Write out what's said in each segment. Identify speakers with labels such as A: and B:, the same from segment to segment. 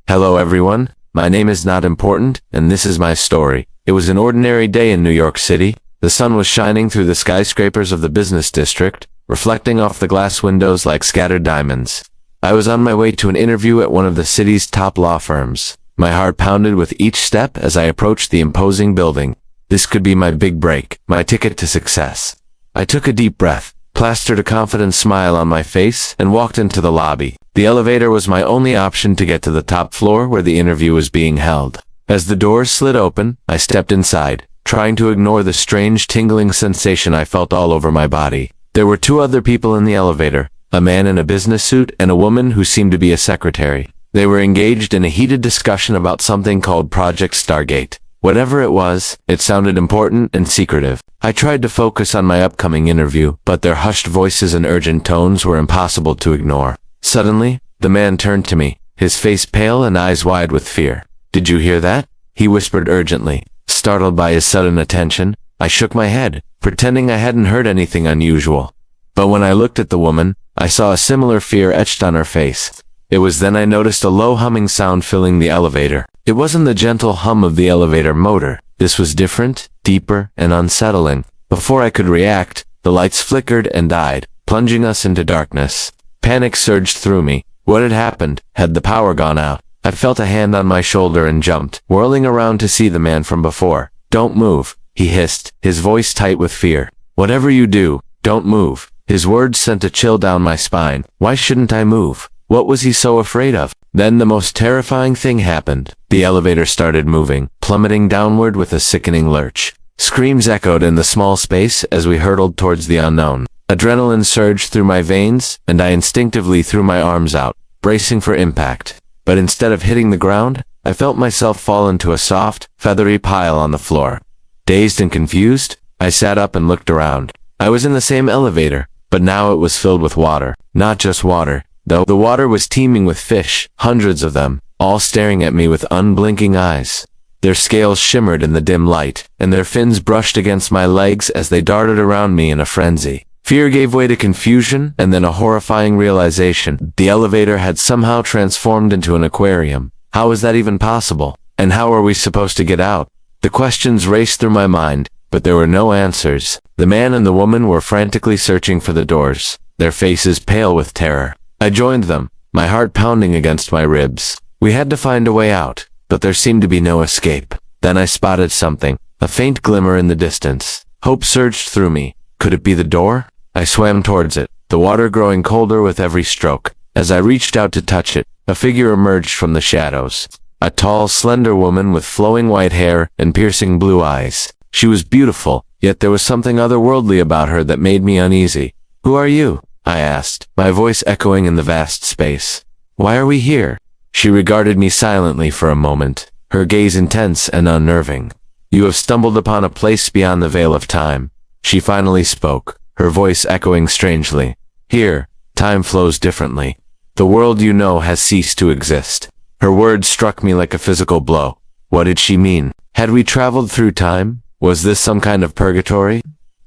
A: Hello everyone, my name is Not Important, and this is my story. It was an ordinary day in New York City. The sun was shining through the skyscrapers of the business district, reflecting off the glass windows like scattered diamonds. I was on my way to an interview at one of the city's top law firms. My heart pounded with each step as I approached the imposing building. This could be my big break, my ticket to success. I took a deep breath, plastered a confident smile on my face, and walked into the lobby. The elevator was my only option to get to the top floor where the interview was being held. As the doors slid open, I stepped inside, trying to ignore the strange tingling sensation I felt all over my body. There were two other people in the elevator, a man in a business suit and a woman who seemed to be a secretary. They were engaged in a heated discussion about something called Project Stargate. Whatever it was, it sounded important and secretive. I tried to focus on my upcoming interview, but their hushed voices and urgent tones were impossible to ignore. Suddenly, the man turned to me, his face pale and eyes wide with fear. "Did you hear that?" he whispered urgently. Startled by his sudden attention, I shook my head, pretending I hadn't heard anything unusual. But when I looked at the woman, I saw a similar fear etched on her face. It was then I noticed a low humming sound filling the elevator. It wasn't the gentle hum of the elevator motor. This was different, deeper, and unsettling. Before I could react, the lights flickered and died, plunging us into darkness. Panic surged through me. What had happened? Had the power gone out? I felt a hand on my shoulder and jumped, whirling around to see the man from before. "Don't move," he hissed, his voice tight with fear. "Whatever you do, don't move." His words sent a chill down my spine. Why shouldn't I move? What was he so afraid of? Then the most terrifying thing happened. The elevator started moving, plummeting downward with a sickening lurch. Screams echoed in the small space as we hurtled towards the unknown. Adrenaline surged through my veins, and I instinctively threw my arms out, bracing for impact. But instead of hitting the ground, I felt myself fall into a soft, feathery pile on the floor. Dazed and confused, I sat up and looked around. I was in the same elevator, but now it was filled with water. Not just water, though. The water was teeming with fish, hundreds of them, all staring at me with unblinking eyes. Their scales shimmered in the dim light, and their fins brushed against my legs as they darted around me in a frenzy. Fear gave way to confusion, and then a horrifying realization. The elevator had somehow transformed into an aquarium. How was that even possible? And how were we supposed to get out? The questions raced through my mind, but there were no answers. The man and the woman were frantically searching for the doors, their faces pale with terror. I joined them, my heart pounding against my ribs. We had to find a way out, but there seemed to be no escape. Then I spotted something, a faint glimmer in the distance. Hope surged through me. Could it be the door? I swam towards it, the water growing colder with every stroke. As I reached out to touch it, a figure emerged from the shadows. A tall, slender woman with flowing white hair and piercing blue eyes. She was beautiful, yet there was something otherworldly about her that made me uneasy. "Who are you?" I asked, my voice echoing in the vast space. "Why are we here?" She regarded me silently for a moment, her gaze intense and unnerving. "You have stumbled upon a place beyond the veil of time." She finally spoke, her voice echoing strangely. "Here, time flows differently. The world you know has ceased to exist." Her words struck me like a physical blow. What did she mean? Had we traveled through time? Was this some kind of purgatory?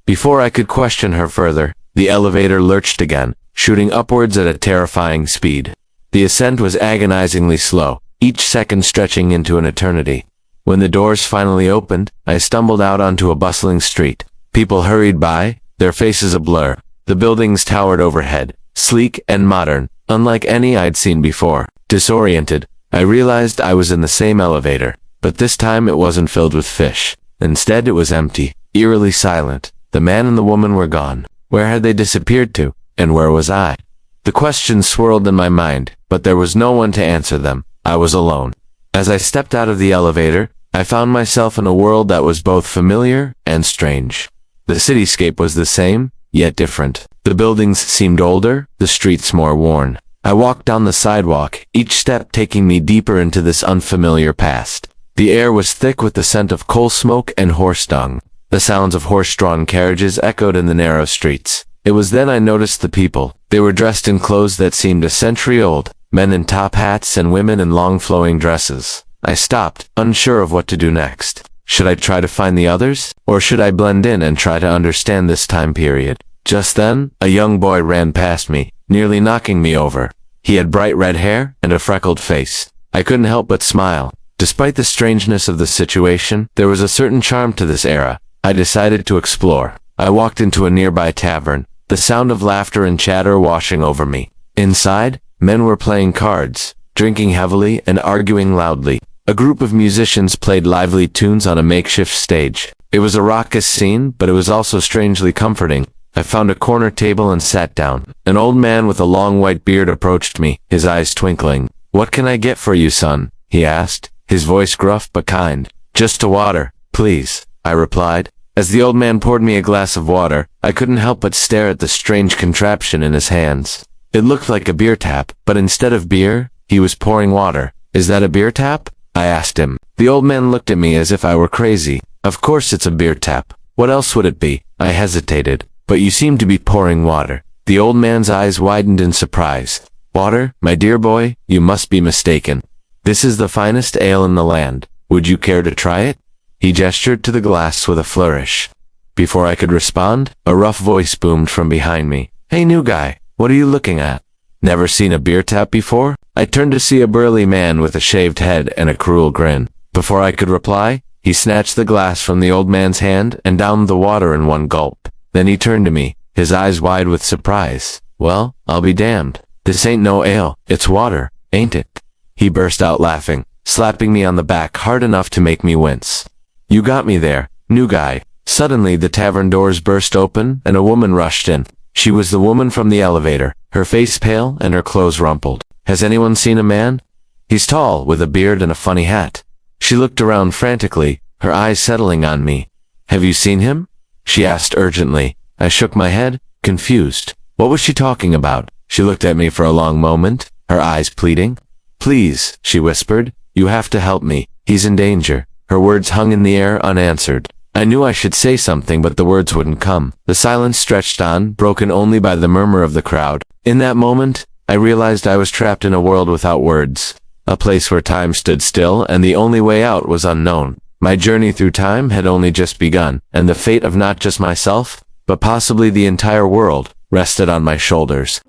A: Before I could question her further, the elevator lurched again, shooting upwards at a terrifying speed. The ascent was agonizingly slow, each second stretching into an eternity. When the doors finally opened, I stumbled out onto a bustling street. People hurried by, their faces a blur. The buildings towered overhead, sleek and modern, unlike any I'd seen before. Disoriented, I realized I was in the same elevator, but this time it wasn't filled with fish. Instead, it was empty, eerily silent. The man and the woman were gone. Where had they disappeared to? And where was I? The questions swirled in my mind, but there was no one to answer them. I was alone. As I stepped out of the elevator, I found myself in a world that was both familiar and strange. The cityscape was the same, yet different. The buildings seemed older, the streets more worn. I walked down the sidewalk, each step taking me deeper into this unfamiliar past. The air was thick with the scent of coal smoke and horse dung. The sounds of horse-drawn carriages echoed in the narrow streets. It was then I noticed the people. They were dressed in clothes that seemed a century old, men in top hats and women in long flowing dresses. I stopped, unsure of what to do next. Should I try to find the others, or should I blend in and try to understand this time period? Just then, a young boy ran past me, nearly knocking me over. He had bright red hair and a freckled face. I couldn't help but smile. Despite the strangeness of the situation, there was a certain charm to this era. I decided to explore. I walked into a nearby tavern, the sound of laughter and chatter washing over me. Inside, men were playing cards, drinking heavily and arguing loudly. A group of musicians played lively tunes on a makeshift stage. It was a raucous scene, but it was also strangely comforting. I found a corner table and sat down. An old man with a long white beard approached me, his eyes twinkling. "What can I get for you, son?" he asked, his voice gruff but kind. "Just a water, please," I replied. As the old man poured me a glass of water, I couldn't help but stare at the strange contraption in his hands. It looked like a beer tap, but instead of beer, he was pouring water. "Is that a beer tap?" I asked him. The old man looked at me as if I were crazy. "Of course it's a beer tap. What else would it be?" I hesitated. "But you seem to be pouring water." The old man's eyes widened in surprise. "Water, my dear boy? You must be mistaken. This is the finest ale in the land. Would you care to try it?" He gestured to the glass with a flourish. Before I could respond, a rough voice boomed from behind me. "Hey, new guy, what are you looking at? Never seen a beer tap before?" I turned to see a burly man with a shaved head and a cruel grin. Before I could reply, he snatched the glass from the old man's hand and downed the water in one gulp. Then he turned to me, his eyes wide with surprise. "Well, I'll be damned. This ain't no ale, it's water, ain't it?" He burst out laughing, slapping me on the back hard enough to make me wince. "You got me there, new guy." Suddenly the tavern doors burst open and a woman rushed in. She was the woman from the elevator, her face pale and her clothes rumpled. "Has anyone seen a man? He's tall, with a beard and a funny hat." She looked around frantically, her eyes settling on me. "Have you seen him?" she asked urgently. I shook my head, confused. What was she talking about? She looked at me for a long moment, her eyes pleading. "Please," she whispered, "you have to help me. He's in danger." Her words hung in the air unanswered. I knew I should say something, but the words wouldn't come. The silence stretched on, broken only by the murmur of the crowd. In that moment, I realized I was trapped in a world without words, a place where time stood still and the only way out was unknown. My journey through time had only just begun, and the fate of not just myself, but possibly the entire world, rested on my shoulders.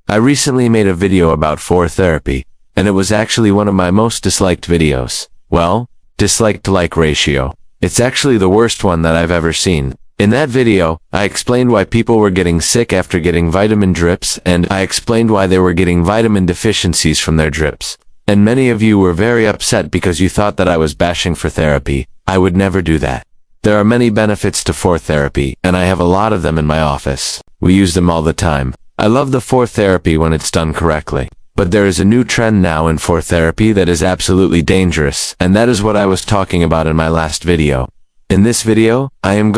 A: I recently made a video about 4 therapy, and it was actually one of my most disliked videos. Well, dislike to like ratio. It's actually the worst one that I've ever seen. In that video, I explained why people were getting sick after getting vitamin drips, and I explained why they were getting vitamin deficiencies from their drips. And many of you were very upset because you thought that I was bashing for therapy. I would never do that. There are many benefits to 4 therapy, and I have a lot of them in my office. We use them all the time. I love the 4 therapy when it's done correctly. But there is a new trend now in 4 therapy that is absolutely dangerous, and that is what I was talking about in my last video. In this video, I am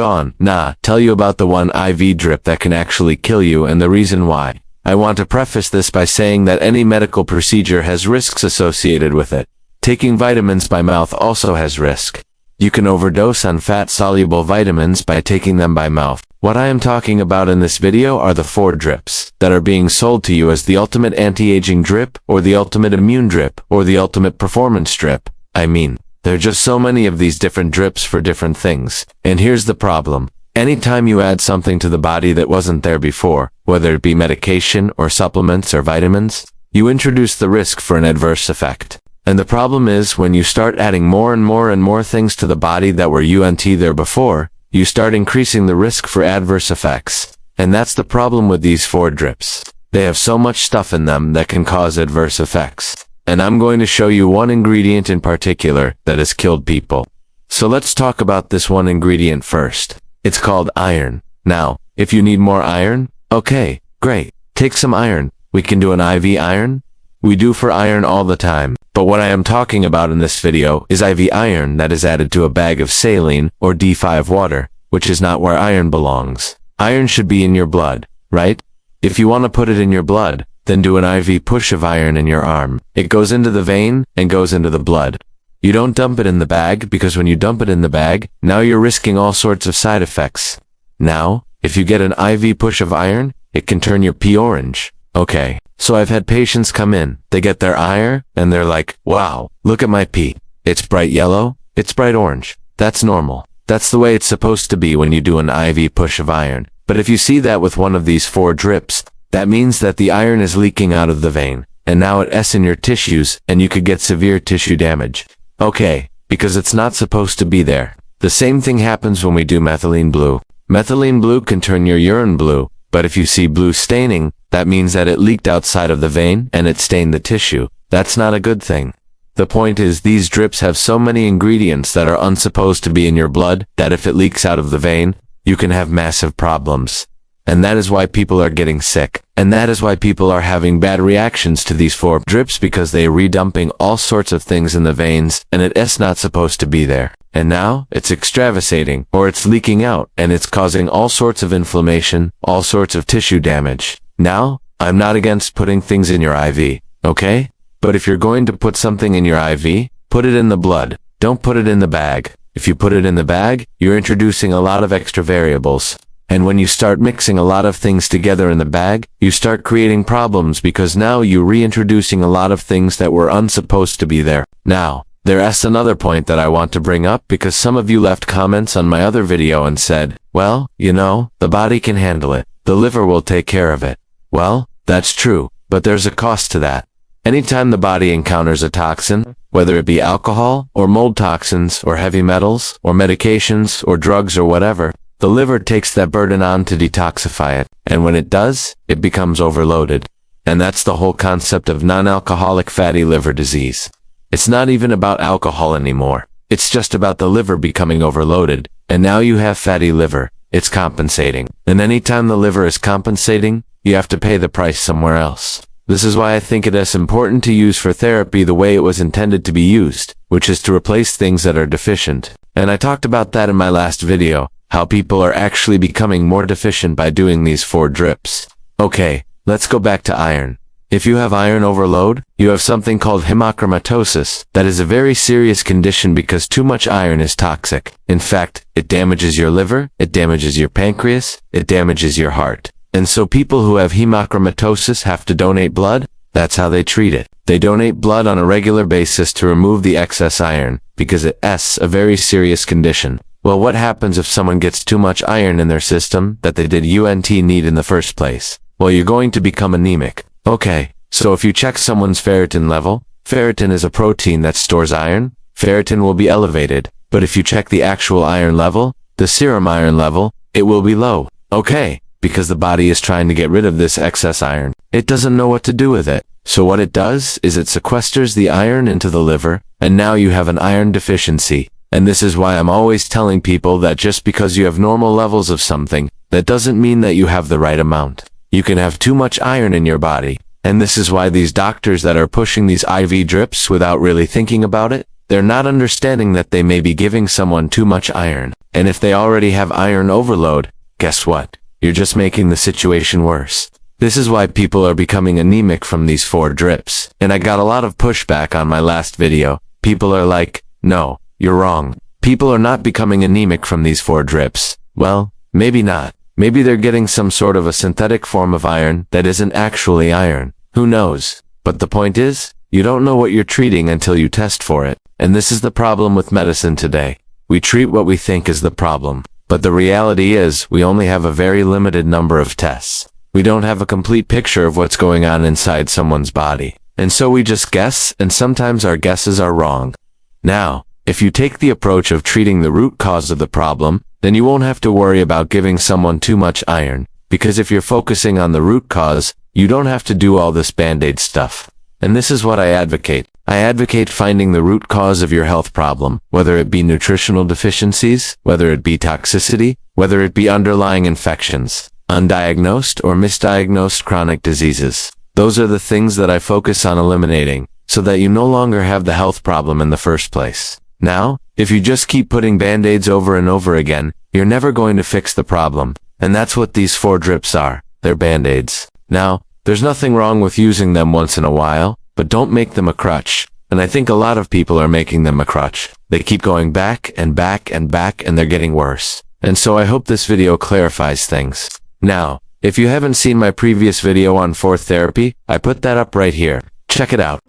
A: tell you about the one IV drip that can actually kill you and the reason why. I want to preface this by saying that any medical procedure has risks associated with it. Taking vitamins by mouth also has risk. You can overdose on fat-soluble vitamins by taking them by mouth. What I am talking about in this video are the 4 drips that are being sold to you as the ultimate anti-aging drip, or the ultimate immune drip, or the ultimate performance drip. I mean, there are just so many of these different drips for different things. And here's the problem. Anytime you add something to the body that wasn't there before, whether it be medication or supplements or vitamins, you introduce the risk for an adverse effect. And the problem is, when you start adding more and more things to the body that were there before, you start increasing the risk for adverse effects. And that's the problem with these 4 drips. They have so much stuff in them that can cause adverse effects. And I'm going to show you one ingredient in particular that has killed people. So let's talk about this one ingredient first. It's called iron. Now, if you need more iron, okay, great. Take some iron. We can do an IV iron. We do for iron all the time. But what I am talking about in this video is IV iron that is added to a bag of saline or D5 water, which is not where iron belongs. Iron should be in your blood, right? If you want to put it in your blood, then do an IV push of iron in your arm. It goes into the vein and goes into the blood. You don't dump it in the bag, because when you dump it in the bag, now you're risking all sorts of side effects. Now, if you get an IV push of iron, it can turn your pee orange. Okay, so I've had patients come in, they get their iron, and they're like, wow, look at my pee. It's bright yellow, it's bright orange. That's normal. That's the way it's supposed to be when you do an IV push of iron. But if you see that with one of these 4 drips, that means that the iron is leaking out of the vein, and now it's in your tissues, and you could get severe tissue damage. Okay, because it's not supposed to be there. The same thing happens when we do methylene blue. Methylene blue can turn your urine blue, but if you see blue staining, that means that it leaked outside of the vein and it stained the tissue. That's not a good thing. The point is, these drips have so many ingredients that are unsupposed to be in your blood that if it leaks out of the vein, you can have massive problems. And that is why people are getting sick. And that is why people are having bad reactions to these 4 drips, because they are redumping all sorts of things in the veins and it's not supposed to be there. And now it's extravasating, or it's leaking out, and it's causing all sorts of inflammation, all sorts of tissue damage. Now, I'm not against putting things in your IV, okay? But if you're going to put something in your IV, put it in the blood. Don't put it in the bag. If you put it in the bag, you're introducing a lot of extra variables. And when you start mixing a lot of things together in the bag, you start creating problems, because now you're reintroducing a lot of things that were unsupposed to be there. Now, there's another point that I want to bring up, because some of you left comments on my other video and said, well, you know, the body can handle it. The liver will take care of it. Well, that's true, but there's a cost to that. Anytime the body encounters a toxin, whether it be alcohol, or mold toxins, or heavy metals, or medications, or drugs, or whatever, the liver takes that burden on to detoxify it, and when it does, it becomes overloaded. And that's the whole concept of non-alcoholic fatty liver disease. It's not even about alcohol anymore. It's just about the liver becoming overloaded, and now you have fatty liver. It's compensating. And anytime the liver is compensating, you have to pay the price somewhere else. This is why I think it is important to use for therapy the way it was intended to be used, which is to replace things that are deficient. And I talked about that in my last video, how people are actually becoming more deficient by doing these 4 drips. Okay, let's go back to iron. If you have iron overload, you have something called hemochromatosis. That is a very serious condition because too much iron is toxic. In fact, it damages your liver, it damages your pancreas, it damages your heart. And so people who have hemochromatosis have to donate blood. That's how they treat it. They donate blood on a regular basis to remove the excess iron, because it's a very serious condition. Well, what happens if someone gets too much iron in their system that they didn't need in the first place? Well, you're going to become anemic. Okay, so if you check someone's ferritin level, ferritin is a protein that stores iron, ferritin will be elevated. But if you check the actual iron level, the serum iron level, it will be low. Okay, because the body is trying to get rid of this excess iron. It doesn't know what to do with it. So what it does is it sequesters the iron into the liver, and now you have an iron deficiency. And this is why I'm always telling people that just because you have normal levels of something, that doesn't mean that you have the right amount. You can have too much iron in your body. And this is why these doctors that are pushing these IV drips without really thinking about it, they're not understanding that they may be giving someone too much iron. And if they already have iron overload, guess what? You're just making the situation worse. This is why people are becoming anemic from these 4 drips. And I got a lot of pushback on my last video. People are like, no, you're wrong. People are not becoming anemic from these 4 drips. Well, maybe not. Maybe they're getting some sort of a synthetic form of iron that isn't actually iron. Who knows? But the point is, you don't know what you're treating until you test for it. And this is the problem with medicine today. We treat what we think is the problem. But the reality is, we only have a very limited number of tests. We don't have a complete picture of what's going on inside someone's body. And so we just guess, and sometimes our guesses are wrong. Now, if you take the approach of treating the root cause of the problem, then you won't have to worry about giving someone too much iron, because if you're focusing on the root cause, you don't have to do all this band-aid stuff. And this is what I advocate. I advocate finding the root cause of your health problem, whether it be nutritional deficiencies, whether it be toxicity, whether it be underlying infections, undiagnosed or misdiagnosed chronic diseases. Those are the things that I focus on eliminating, so that you no longer have the health problem in the first place. Now, if you just keep putting band-aids over and over again, you're never going to fix the problem. And that's what these 4 drips are. They're band-aids. Now, there's nothing wrong with using them once in a while, but don't make them a crutch. And I think a lot of people are making them a crutch. They keep going back and back and back, and they're getting worse. And so I hope this video clarifies things. Now, if you haven't seen my previous video on 4 therapy, I put that up right here. Check it out.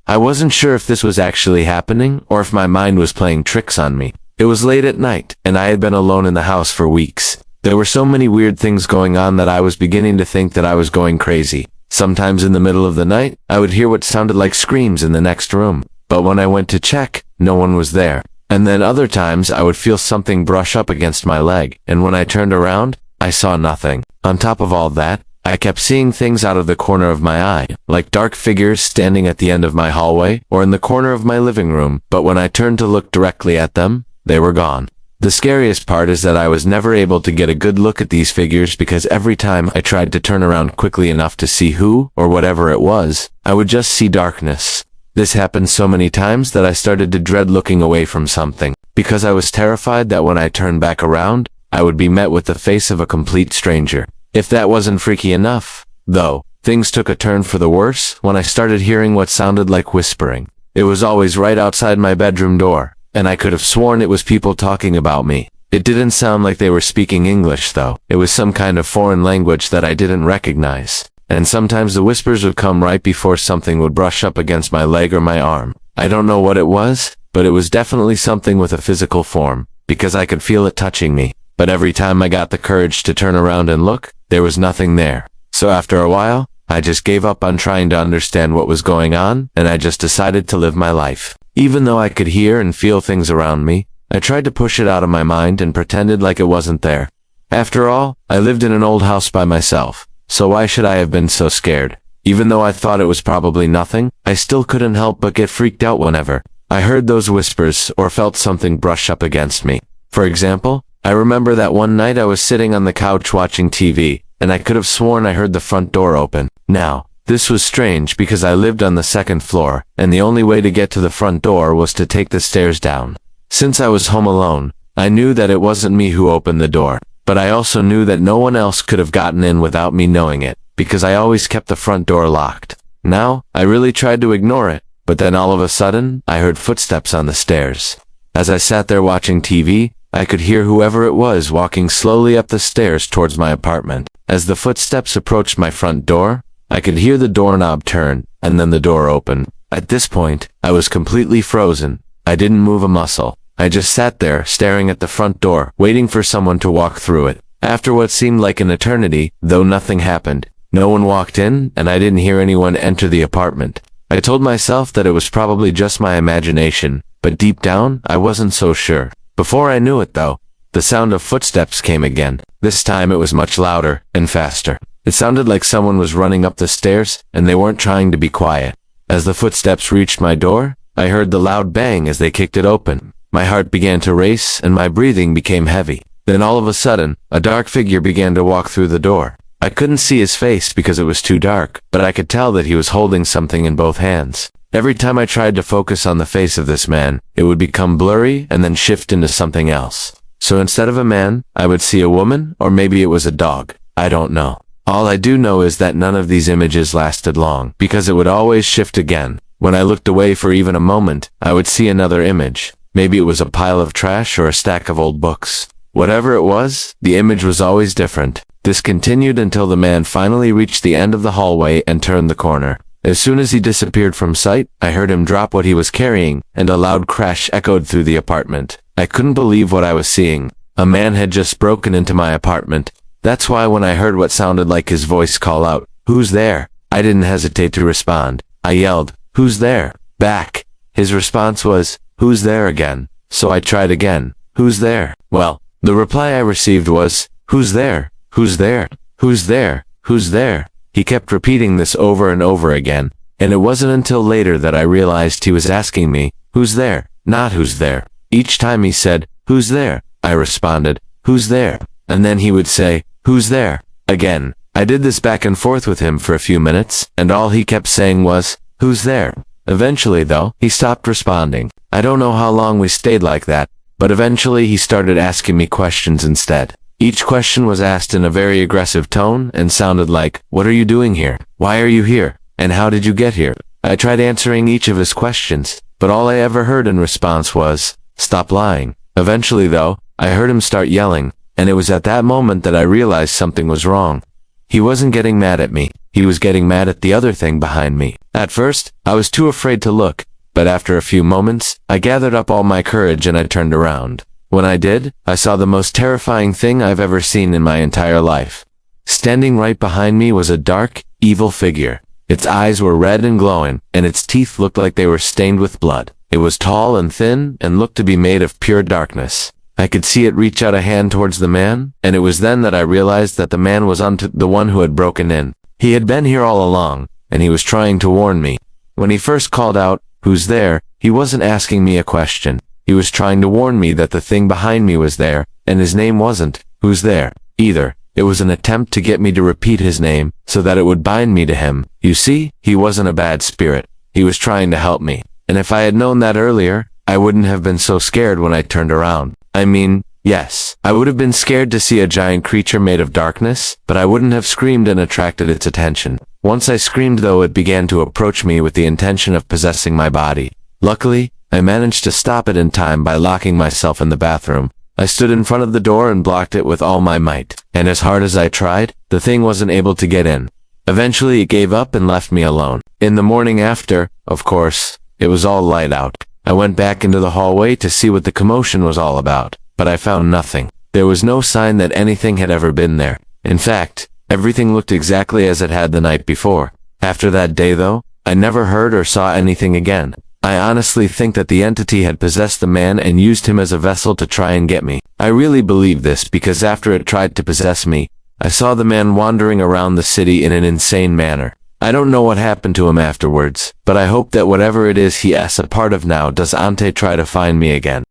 A: I wasn't sure if this was actually happening, or if my mind was playing tricks on me. It was late at night, and I had been alone in the house for weeks. There were so many weird things going on that I was beginning to think that I was going crazy. Sometimes in the middle of the night, I would hear what sounded like screams in the next room. But when I went to check, no one was there. And then other times I would feel something brush up against my leg, and when I turned around, I saw nothing. On top of all that, I kept seeing things out of the corner of my eye, like dark figures standing at the end of my hallway or in the corner of my living room, but when I turned to look directly at them, they were gone. The scariest part is that I was never able to get a good look at these figures because every time I tried to turn around quickly enough to see who or whatever it was, I would just see darkness. This happened so many times that I started to dread looking away from something, because I was terrified that when I turned back around, I would be met with the face of a complete stranger. If that wasn't freaky enough, though, things took a turn for the worse when I started hearing what sounded like whispering. It was always right outside my bedroom door, and I could have sworn it was people talking about me. It didn't sound like they were speaking English, though. It was some kind of foreign language that I didn't recognize. And sometimes the whispers would come right before something would brush up against my leg or my arm. I don't know what it was, but it was definitely something with a physical form, because I could feel it touching me. But every time I got the courage to turn around and look, there was nothing there. So after a while, I just gave up on trying to understand what was going on, and I just decided to live my life. Even though I could hear and feel things around me, I tried to push it out of my mind and pretended like it wasn't there. After all, I lived in an old house by myself, so why should I have been so scared? Even though I thought it was probably nothing, I still couldn't help but get freaked out whenever I heard those whispers or felt something brush up against me. For example, I remember that one night I was sitting on the couch watching TV, and I could have sworn I heard the front door open. Now, this was strange because I lived on the second floor, and the only way to get to the front door was to take the stairs down. Since I was home alone, I knew that it wasn't me who opened the door, but I also knew that no one else could have gotten in without me knowing it, because I always kept the front door locked. Now, I really tried to ignore it, but then all of a sudden, I heard footsteps on the stairs. As I sat there watching TV, I could hear whoever it was walking slowly up the stairs towards my apartment. As the footsteps approached my front door, I could hear the doorknob turn, and then the door open. At this point, I was completely frozen. I didn't move a muscle. I just sat there, staring at the front door, waiting for someone to walk through it. After what seemed like an eternity, though nothing happened, no one walked in, and I didn't hear anyone enter the apartment. I told myself that it was probably just my imagination, but deep down, I wasn't so sure. Before I knew it, though, the sound of footsteps came again. This time it was much louder and faster. It sounded like someone was running up the stairs, and they weren't trying to be quiet. As the footsteps reached my door, I heard the loud bang as they kicked it open. My heart began to race, and my breathing became heavy. Then all of a sudden, a dark figure began to walk through the door. I couldn't see his face because it was too dark, but I could tell that he was holding something in both hands. Every time I tried to focus on the face of this man, it would become blurry and then shift into something else. So instead of a man, I would see a woman, or maybe it was a dog. I don't know. All I do know is that none of these images lasted long, because it would always shift again. When I looked away for even a moment, I would see another image. Maybe it was a pile of trash or a stack of old books. Whatever it was, the image was always different. This continued until the man finally reached the end of the hallway and turned the corner. As soon as he disappeared from sight, I heard him drop what he was carrying, and a loud crash echoed through the apartment. I couldn't believe what I was seeing. A man had just broken into my apartment. That's why when I heard what sounded like his voice call out, "Who's there?" I didn't hesitate to respond. I yelled, "Who's there?" back. His response was, "Who's there?" again. So I tried again. "Who's there?" Well, the reply I received was, "Who's there? Who's there? Who's there? Who's there?" He kept repeating this over and over again, and it wasn't until later that I realized he was asking me, "Who's there?" not "Who's there?" Each time he said, "Who's there?" I responded, "Who's there?" And then he would say, "Who's there?" again. I did this back and forth with him for a few minutes, and all he kept saying was, "Who's there?" Eventually, though, he stopped responding. I don't know how long we stayed like that, but eventually he started asking me questions instead. Each question was asked in a very aggressive tone and sounded like, "What are you doing here? Why are you here? And how did you get here?" I tried answering each of his questions, but all I ever heard in response was, "Stop lying." Eventually, though, I heard him start yelling, and it was at that moment that I realized something was wrong. He wasn't getting mad at me. He was getting mad at the other thing behind me. At first, I was too afraid to look, but after a few moments, I gathered up all my courage and I turned around. When I did, I saw the most terrifying thing I've ever seen in my entire life. Standing right behind me was a dark, evil figure. Its eyes were red and glowing, and its teeth looked like they were stained with blood. It was tall and thin, and looked to be made of pure darkness. I could see it reach out a hand towards the man, and it was then that I realized that the man was the one who had broken in. He had been here all along, and he was trying to warn me. When he first called out, "Who's there?" he wasn't asking me a question. He was trying to warn me that the thing behind me was there, and his name wasn't, "Who's there?" either. It was an attempt to get me to repeat his name, so that it would bind me to him. You see, he wasn't a bad spirit. He was trying to help me. And if I had known that earlier, I wouldn't have been so scared when I turned around. I mean, yes, I would have been scared to see a giant creature made of darkness, but I wouldn't have screamed and attracted its attention. Once I screamed though, it began to approach me with the intention of possessing my body. Luckily, I managed to stop it in time by locking myself in the bathroom. I stood in front of the door and blocked it with all my might, and as hard as I tried, the thing wasn't able to get in. Eventually it gave up and left me alone. In the morning after, of course, it was all light out. I went back into the hallway to see what the commotion was all about, but I found nothing. There was no sign that anything had ever been there. In fact, everything looked exactly as it had the night before. After that day though, I never heard or saw anything again. I honestly think that the entity had possessed the man and used him as a vessel to try and get me. I really believe this because after it tried to possess me, I saw the man wandering around the city in an insane manner. I don't know what happened to him afterwards, but I hope that whatever it is he is a part of now does Ante try to find me again.